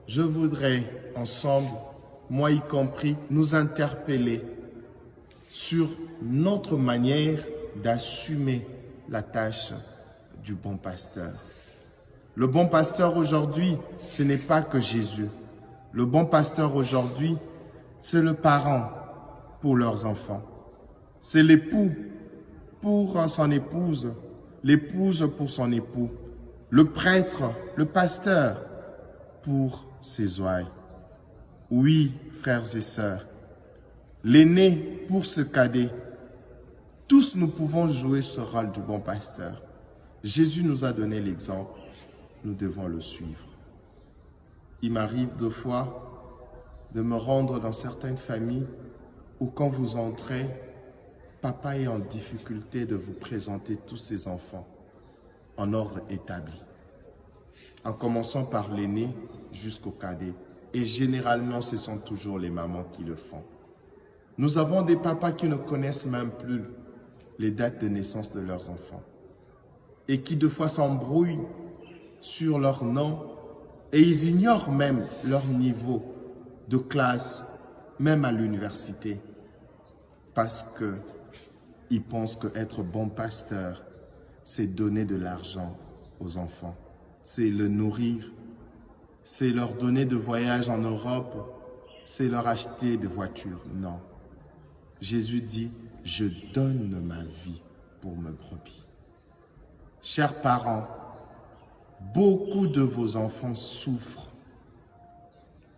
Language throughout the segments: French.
je voudrais ensemble, moi y compris, nous interpeller sur notre manière d'assumer la tâche du bon pasteur. Le bon pasteur aujourd'hui, ce n'est pas que Jésus. Le bon pasteur aujourd'hui, c'est le parent pour leurs enfants. C'est l'époux pour son épouse, l'épouse pour son époux, le prêtre, le pasteur pour ses ouailles. Oui, frères et sœurs, l'aîné pour ce cadet. Tous nous pouvons jouer ce rôle du bon pasteur. Jésus nous a donné l'exemple, nous devons le suivre. Il m'arrive deux fois de me rendre dans certaines familles où quand vous entrez, papa est en difficulté de vous présenter tous ses enfants en ordre établi, en commençant par l'aîné jusqu'au cadet. Et généralement, ce sont toujours les mamans qui le font. Nous avons des papas qui ne connaissent même plus les dates de naissance de leurs enfants et qui de fois s'embrouillent sur leur nom et ils ignorent même leur niveau de classe, même à l'université, parce qu'ils pensent qu'être bon pasteur, c'est donner de l'argent aux enfants, c'est le nourrir, c'est leur donner de voyages en Europe, c'est leur acheter des voitures. Non. Jésus dit, je donne ma vie pour mes brebis. Chers parents, beaucoup de vos enfants souffrent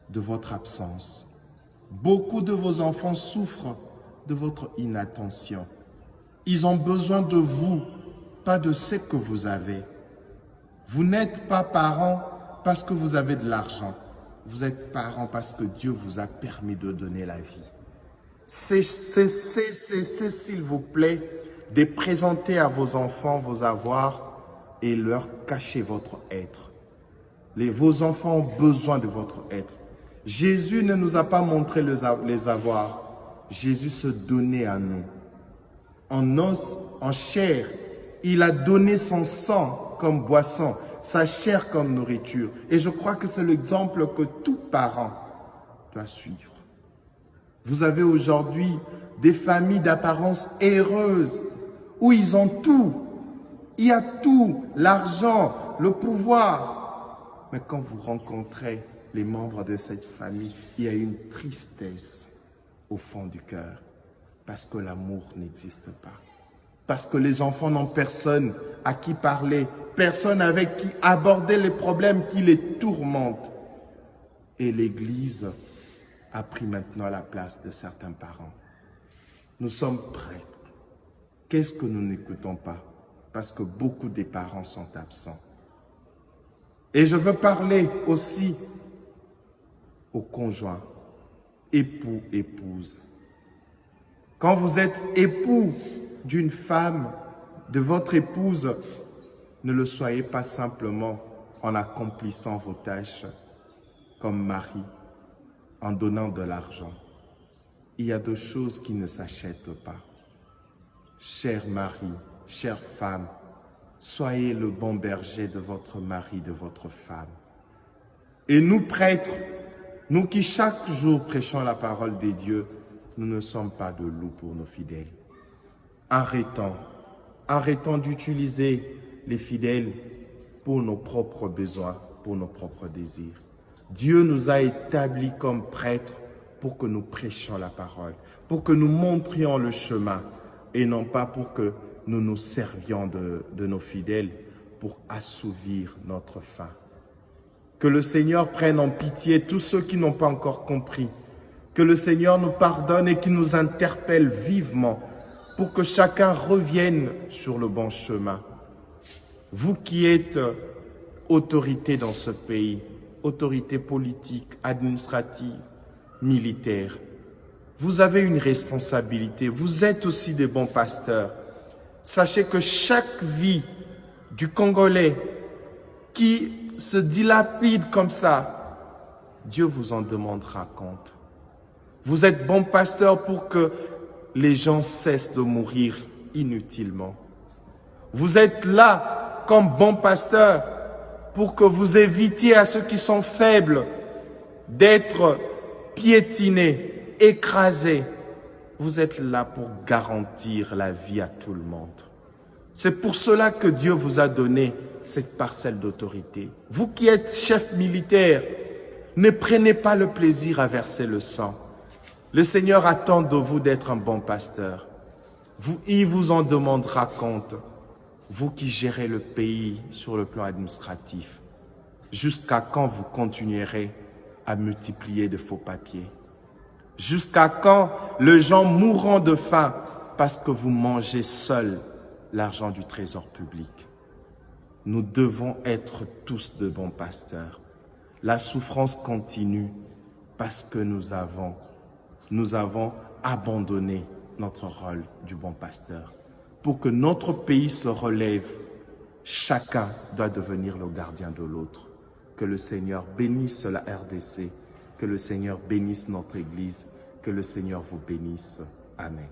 de votre absence. Beaucoup de vos enfants souffrent de votre inattention. Ils ont besoin de vous, pas de ce que vous avez. Vous n'êtes pas parents parce que vous avez de l'argent. Vous êtes parents parce que Dieu vous a permis de donner la vie. Cessez, s'il vous plaît, de présenter à vos enfants vos avoirs et leur cacher votre être. Vos enfants ont besoin de votre être. Jésus ne nous a pas montré les avoirs. Jésus se donnait à nous. En os, en chair, il a donné son sang comme boisson, sa chair comme nourriture. Et je crois que c'est l'exemple que tout parent doit suivre. Vous avez aujourd'hui des familles d'apparence heureuse où ils ont tout. Il y a tout, l'argent, le pouvoir. Mais quand vous rencontrez les membres de cette famille, il y a une tristesse au fond du cœur parce que l'amour n'existe pas. Parce que les enfants n'ont personne à qui parler, personne avec qui aborder les problèmes qui les tourmentent. Et l'Église a pris maintenant la place de certains parents. Nous sommes prêtres. Qu'est-ce que nous n'écoutons pas? Parce que beaucoup des parents sont absents. Et je veux parler aussi aux conjoints, époux, épouses. Quand vous êtes époux d'une femme, de votre épouse, ne le soyez pas simplement en accomplissant vos tâches comme mari, en donnant de l'argent. Il y a des choses qui ne s'achètent pas. Cher mari, chère femme, soyez le bon berger de votre mari, de votre femme. Et nous prêtres, nous qui chaque jour prêchons la parole de Dieu, nous ne sommes pas de loups pour nos fidèles. Arrêtons d'utiliser les fidèles pour nos propres besoins, pour nos propres désirs. Dieu nous a établis comme prêtres pour que nous prêchions la parole, pour que nous montrions le chemin et non pas pour que nous nous servions de nos fidèles pour assouvir notre faim. Que le Seigneur prenne en pitié tous ceux qui n'ont pas encore compris. Que le Seigneur nous pardonne et qu'il nous interpelle vivement pour que chacun revienne sur le bon chemin. Vous qui êtes autorité dans ce pays, autorité politique, administrative, militaire, vous avez une responsabilité. Vous êtes aussi des bons pasteurs. Sachez que chaque vie du Congolais qui se dilapide comme ça, Dieu vous en demandera compte. Vous êtes bons pasteurs pour que les gens cessent de mourir inutilement. Vous êtes là comme bons pasteurs pour que vous évitiez à ceux qui sont faibles d'être piétinés, écrasés. Vous êtes là pour garantir la vie à tout le monde. C'est pour cela que Dieu vous a donné cette parcelle d'autorité. Vous qui êtes chef militaire, ne prenez pas le plaisir à verser le sang. Le Seigneur attend de vous d'être un bon pasteur. Il vous en demandera compte. Vous qui gérez le pays sur le plan administratif, jusqu'à quand vous continuerez à multiplier de faux papiers? Jusqu'à quand les gens mourront de faim parce que vous mangez seuls l'argent du trésor public? Nous devons être tous de bons pasteurs. La souffrance continue parce que nous avons abandonné notre rôle du bon pasteur. Pour que notre pays se relève, chacun doit devenir le gardien de l'autre. Que le Seigneur bénisse la RDC, que le Seigneur bénisse notre Église, que le Seigneur vous bénisse. Amen.